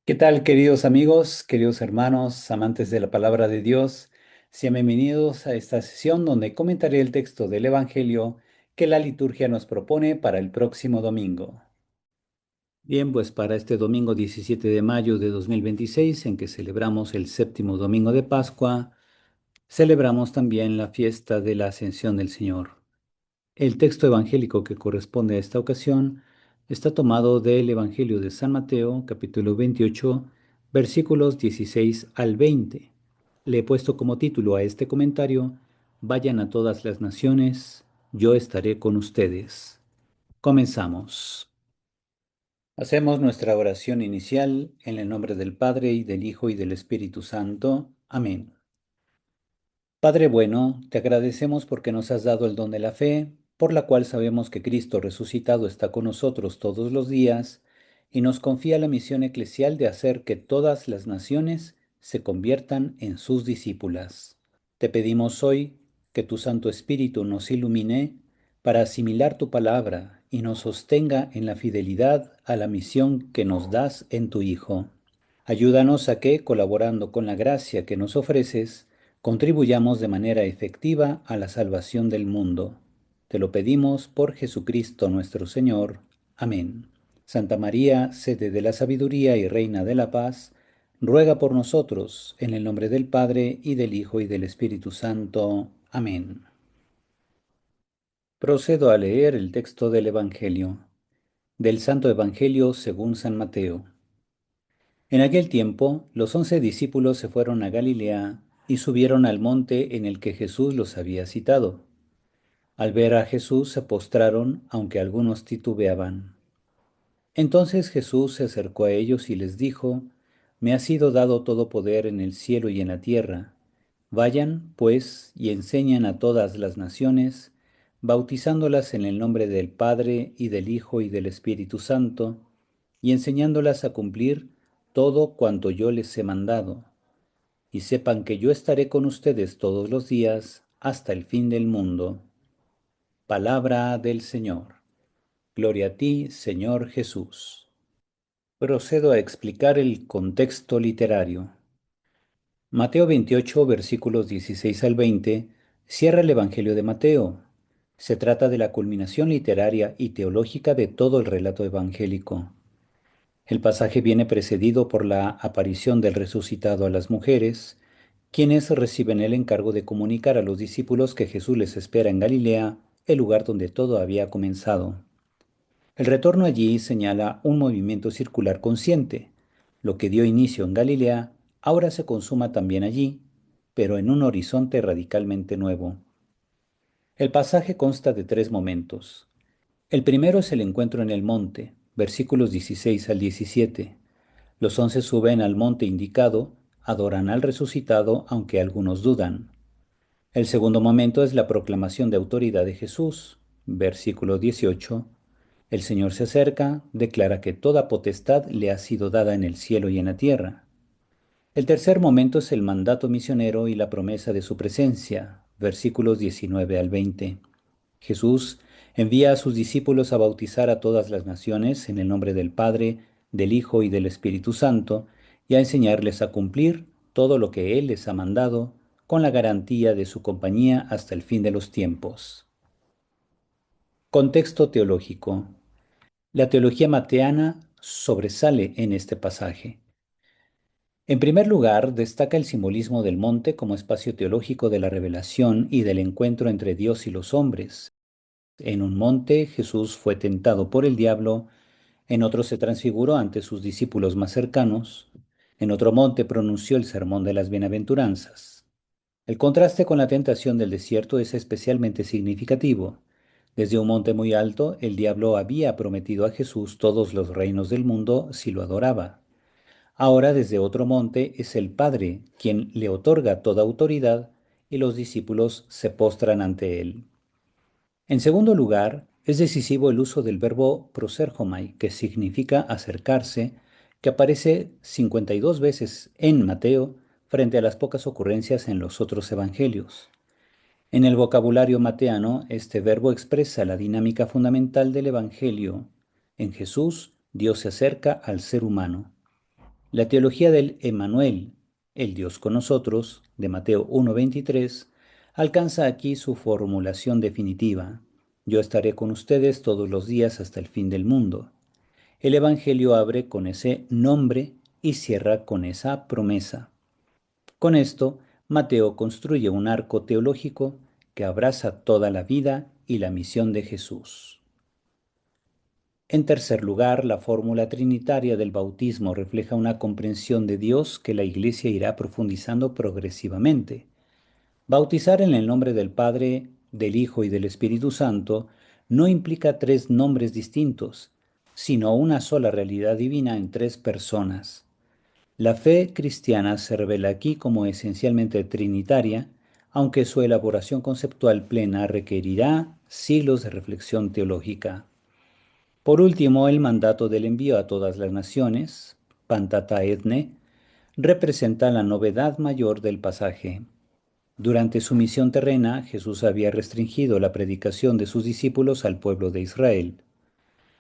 ¿Qué tal, queridos amigos, queridos hermanos, amantes de la palabra de Dios? Sean bienvenidos a esta sesión donde comentaré el texto del Evangelio que la liturgia nos propone para el próximo domingo. Bien, pues para este domingo 17 de mayo de 2026, en que celebramos el séptimo domingo de Pascua, celebramos también la fiesta de la Ascensión del Señor. El texto evangélico que corresponde a esta ocasión está tomado del Evangelio de San Mateo, capítulo 28, versículos 16 al 20. Le he puesto como título a este comentario: Vayan a todas las naciones, yo estaré con ustedes. Comenzamos. Hacemos nuestra oración inicial en el nombre del Padre y del Hijo y del Espíritu Santo. Amén. Padre bueno, te agradecemos porque nos has dado el don de la fe, por la cual sabemos que Cristo resucitado está con nosotros todos los días y nos confía la misión eclesial de hacer que todas las naciones se conviertan en sus discípulas. Te pedimos hoy que tu Santo Espíritu nos ilumine para asimilar tu palabra y nos sostenga en la fidelidad a la misión que nos das en tu Hijo. Ayúdanos a que, colaborando con la gracia que nos ofreces, contribuyamos de manera efectiva a la salvación del mundo. Te lo pedimos por Jesucristo nuestro Señor. Amén. Santa María, sede de la sabiduría y reina de la paz, ruega por nosotros, en el nombre del Padre, y del Hijo, y del Espíritu Santo. Amén. Procedo a leer el texto del Evangelio. Del Santo Evangelio según San Mateo. En aquel tiempo, los 11 discípulos se fueron a Galilea y subieron al monte en el que Jesús los había citado. Al ver a Jesús se postraron, aunque algunos titubeaban. Entonces Jesús se acercó a ellos y les dijo: Me ha sido dado todo poder en el cielo y en la tierra. Vayan, pues, y enseñan a todas las naciones, bautizándolas en el nombre del Padre y del Hijo y del Espíritu Santo, y enseñándolas a cumplir todo cuanto yo les he mandado. Y sepan que yo estaré con ustedes todos los días hasta el fin del mundo. Palabra del Señor. Gloria a ti, Señor Jesús. Procedo a explicar el contexto literario. Mateo 28, versículos 16 al 20, cierra el Evangelio de Mateo. Se trata de la culminación literaria y teológica de todo el relato evangélico. El pasaje viene precedido por la aparición del resucitado a las mujeres, quienes reciben el encargo de comunicar a los discípulos que Jesús les espera en Galilea, el lugar donde todo había comenzado. El retorno allí señala un movimiento circular consciente. Lo que dio inicio en Galilea ahora se consuma también allí, pero en un horizonte radicalmente nuevo. El pasaje consta de 3 momentos. El primero es el encuentro en el monte, versículos 16 al 17. Los 11 suben al monte indicado, adoran al resucitado, aunque algunos dudan. El segundo momento es la proclamación de autoridad de Jesús, versículo 18. El Señor se acerca, declara que toda potestad le ha sido dada en el cielo y en la tierra. El tercer momento es el mandato misionero y la promesa de su presencia, versículos 19 al 20. Jesús envía a sus discípulos a bautizar a todas las naciones en el nombre del Padre, del Hijo y del Espíritu Santo, y a enseñarles a cumplir todo lo que Él les ha mandado, con la garantía de su compañía hasta el fin de los tiempos. Contexto teológico. La teología mateana sobresale en este pasaje. En primer lugar, destaca el simbolismo del monte como espacio teológico de la revelación y del encuentro entre Dios y los hombres. En un monte Jesús fue tentado por el diablo, en otro se transfiguró ante sus discípulos más cercanos, en otro monte pronunció el sermón de las bienaventuranzas. El contraste con la tentación del desierto es especialmente significativo. Desde un monte muy alto, el diablo había prometido a Jesús todos los reinos del mundo si lo adoraba. Ahora desde otro monte es el Padre quien le otorga toda autoridad y los discípulos se postran ante él. En segundo lugar, es decisivo el uso del verbo prosergomai, que significa acercarse, que aparece 52 veces en Mateo frente a las pocas ocurrencias en los otros evangelios. En el vocabulario mateano, este verbo expresa la dinámica fundamental del evangelio. En Jesús, Dios se acerca al ser humano. La teología del Emmanuel, el Dios con nosotros, de Mateo 1:23, alcanza aquí su formulación definitiva. Yo estaré con ustedes todos los días hasta el fin del mundo. El Evangelio abre con ese nombre y cierra con esa promesa. Con esto, Mateo construye un arco teológico que abraza toda la vida y la misión de Jesús. En tercer lugar, la fórmula trinitaria del bautismo refleja una comprensión de Dios que la Iglesia irá profundizando progresivamente. Bautizar en el nombre del Padre, del Hijo y del Espíritu Santo no implica tres nombres distintos, sino una sola realidad divina en tres personas. La fe cristiana se revela aquí como esencialmente trinitaria, aunque su elaboración conceptual plena requerirá siglos de reflexión teológica. Por último, el mandato del envío a todas las naciones, Pantata Ethne, representa la novedad mayor del pasaje. Durante su misión terrena, Jesús había restringido la predicación de sus discípulos al pueblo de Israel.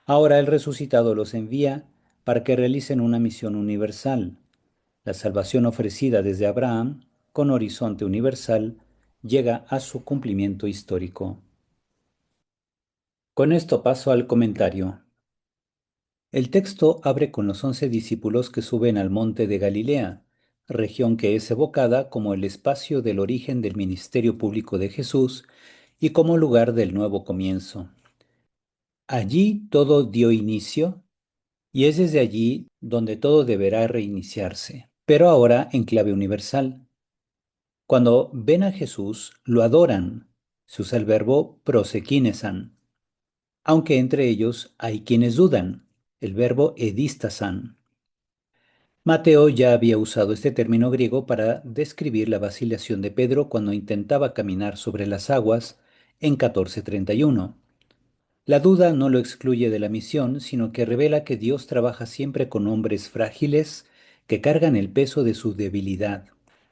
Ahora el resucitado los envía para que realicen una misión universal. La salvación ofrecida desde Abraham, con horizonte universal, llega a su cumplimiento histórico. Con esto paso al comentario. El texto abre con los 11 discípulos que suben al monte de Galilea, región que es evocada como el espacio del origen del ministerio público de Jesús y como lugar del nuevo comienzo. Allí todo dio inicio y es desde allí donde todo deberá reiniciarse, pero ahora en clave universal. Cuando ven a Jesús, lo adoran. Se usa el verbo prosekinesan, aunque entre ellos hay quienes dudan, el verbo edistasan. Mateo ya había usado este término griego para describir la vacilación de Pedro cuando intentaba caminar sobre las aguas en 14:31. La duda no lo excluye de la misión, sino que revela que Dios trabaja siempre con hombres frágiles que cargan el peso de su debilidad.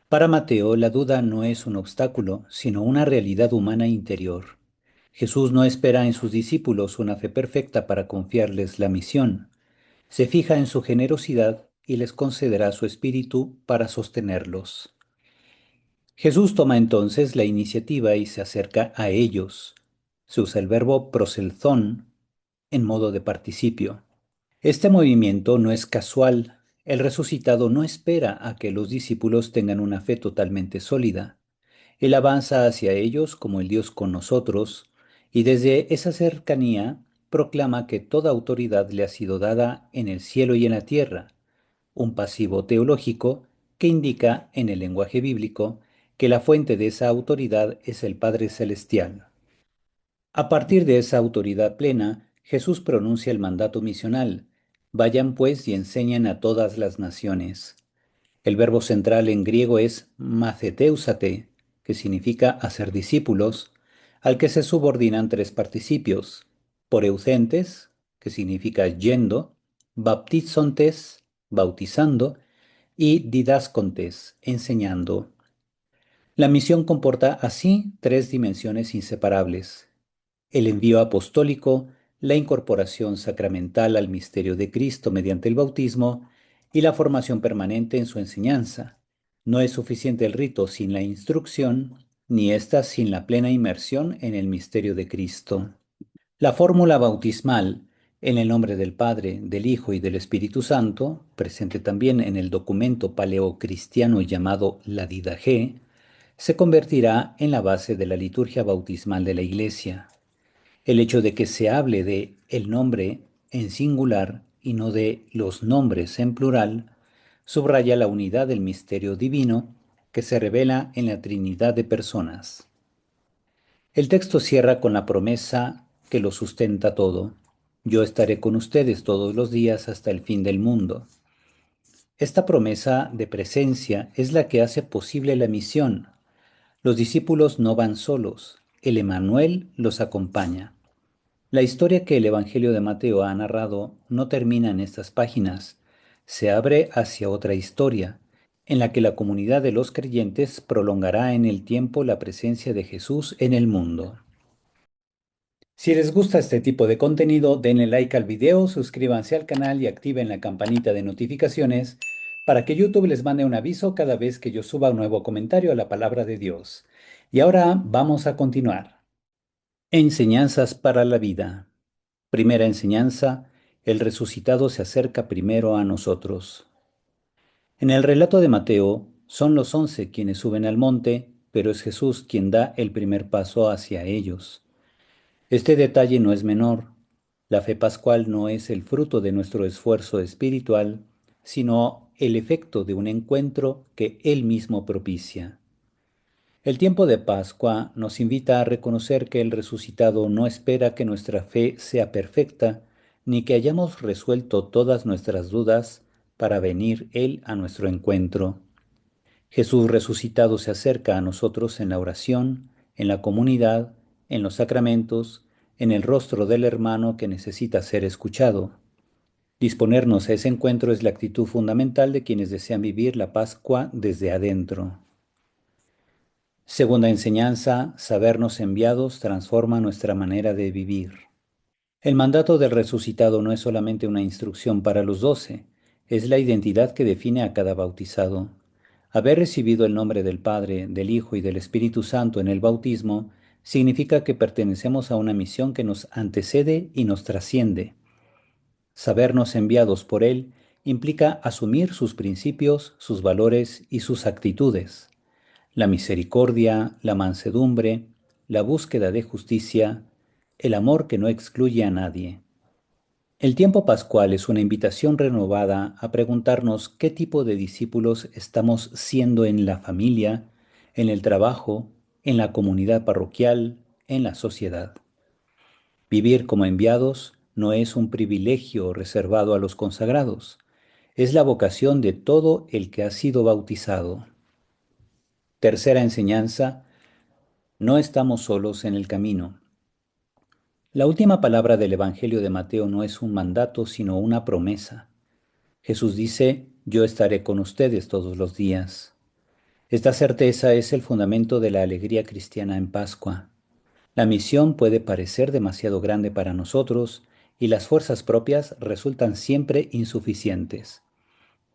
Para Mateo, la duda no es un obstáculo, sino una realidad humana interior. Jesús no espera en sus discípulos una fe perfecta para confiarles la misión. Se fija en su generosidad y les concederá su espíritu para sostenerlos. Jesús toma entonces la iniciativa y se acerca a ellos. Se usa el verbo proselzón en modo de participio. Este movimiento no es casual. El resucitado no espera a que los discípulos tengan una fe totalmente sólida. Él avanza hacia ellos como el Dios con nosotros, y desde esa cercanía proclama que toda autoridad le ha sido dada en el cielo y en la tierra, un pasivo teológico que indica en el lenguaje bíblico que la fuente de esa autoridad es el Padre Celestial. A partir de esa autoridad plena, Jesús pronuncia el mandato misional: vayan pues y enseñen a todas las naciones. El verbo central en griego es maceteusate, que significa hacer discípulos, al que se subordinan tres participios: poreucentes, que significa yendo; baptizontes, bautizando; y didascontes, enseñando. La misión comporta así tres dimensiones inseparables: el envío apostólico, la incorporación sacramental al misterio de Cristo mediante el bautismo y la formación permanente en su enseñanza. No es suficiente el rito sin la instrucción, ni ésta sin la plena inmersión en el misterio de Cristo. La fórmula bautismal, en el nombre del Padre, del Hijo y del Espíritu Santo, presente también en el documento paleocristiano llamado la Didaché, se convertirá en la base de la liturgia bautismal de la Iglesia. El hecho de que se hable de el nombre en singular y no de los nombres en plural subraya la unidad del misterio divino que se revela en la Trinidad de personas. El texto cierra con la promesa que lo sustenta todo: yo estaré con ustedes todos los días hasta el fin del mundo. Esta promesa de presencia es la que hace posible la misión. Los discípulos no van solos, el Emmanuel los acompaña. La historia que el Evangelio de Mateo ha narrado no termina en estas páginas, se abre hacia otra historia, en la que la comunidad de los creyentes prolongará en el tiempo la presencia de Jesús en el mundo. Si les gusta este tipo de contenido, denle like al video, suscríbanse al canal y activen la campanita de notificaciones para que YouTube les mande un aviso cada vez que yo suba un nuevo comentario a la palabra de Dios. Y ahora vamos a continuar. Enseñanzas para la vida. Primera enseñanza, el resucitado se acerca primero a nosotros. En el relato de Mateo, son los 11 quienes suben al monte, pero es Jesús quien da el primer paso hacia ellos. Este detalle no es menor. La fe pascual no es el fruto de nuestro esfuerzo espiritual, sino el efecto de un encuentro que Él mismo propicia. El tiempo de Pascua nos invita a reconocer que el resucitado no espera que nuestra fe sea perfecta, ni que hayamos resuelto todas nuestras dudas para venir Él a nuestro encuentro. Jesús resucitado se acerca a nosotros en la oración, en la comunidad, en los sacramentos, en el rostro del hermano que necesita ser escuchado. Disponernos a ese encuentro es la actitud fundamental de quienes desean vivir la Pascua desde adentro. Segunda enseñanza, sabernos enviados transforma nuestra manera de vivir. El mandato del resucitado no es solamente una instrucción para los 12, es la identidad que define a cada bautizado. Haber recibido el nombre del Padre, del Hijo y del Espíritu Santo en el bautismo significa que pertenecemos a una misión que nos antecede y nos trasciende. Sabernos enviados por Él implica asumir sus principios, sus valores y sus actitudes. La misericordia, la mansedumbre, la búsqueda de justicia, el amor que no excluye a nadie. El tiempo pascual es una invitación renovada a preguntarnos qué tipo de discípulos estamos siendo en la familia, en el trabajo, en la comunidad parroquial, en la sociedad. Vivir como enviados no es un privilegio reservado a los consagrados, es la vocación de todo el que ha sido bautizado. Tercera enseñanza, no estamos solos en el camino. La última palabra del Evangelio de Mateo no es un mandato, sino una promesa. Jesús dice, yo estaré con ustedes todos los días. Esta certeza es el fundamento de la alegría cristiana en Pascua. La misión puede parecer demasiado grande para nosotros y las fuerzas propias resultan siempre insuficientes.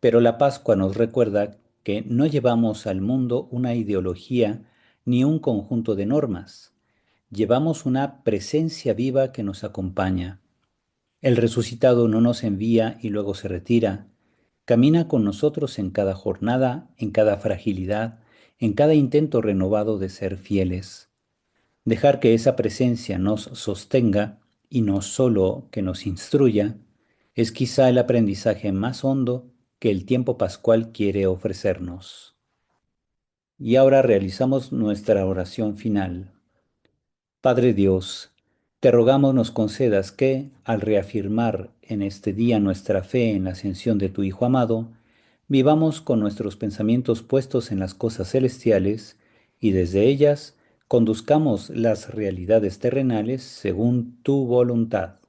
Pero la Pascua nos recuerda que no llevamos al mundo una ideología ni un conjunto de normas. Llevamos una presencia viva que nos acompaña. El resucitado no nos envía y luego se retira. Camina con nosotros en cada jornada, en cada fragilidad, en cada intento renovado de ser fieles. Dejar que esa presencia nos sostenga y no solo que nos instruya, es quizá el aprendizaje más hondo que el tiempo pascual quiere ofrecernos. Y ahora realizamos nuestra oración final. Padre Dios, te rogamos nos concedas que, al reafirmar en este día nuestra fe en la ascensión de tu Hijo amado, vivamos con nuestros pensamientos puestos en las cosas celestiales y desde ellas conduzcamos las realidades terrenales según tu voluntad.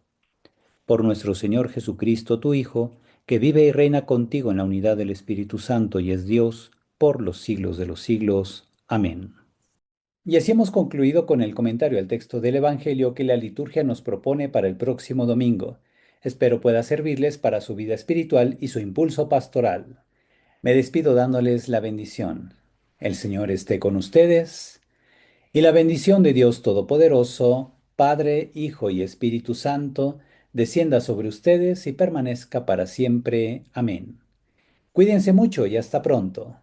Por nuestro Señor Jesucristo, tu Hijo, que vive y reina contigo en la unidad del Espíritu Santo y es Dios, por los siglos de los siglos. Amén. Y así hemos concluido con el comentario al texto del Evangelio que la liturgia nos propone para el próximo domingo. Espero pueda servirles para su vida espiritual y su impulso pastoral. Me despido dándoles la bendición. El Señor esté con ustedes y la bendición de Dios Todopoderoso, Padre, Hijo y Espíritu Santo, descienda sobre ustedes y permanezca para siempre. Amén. Cuídense mucho y hasta pronto.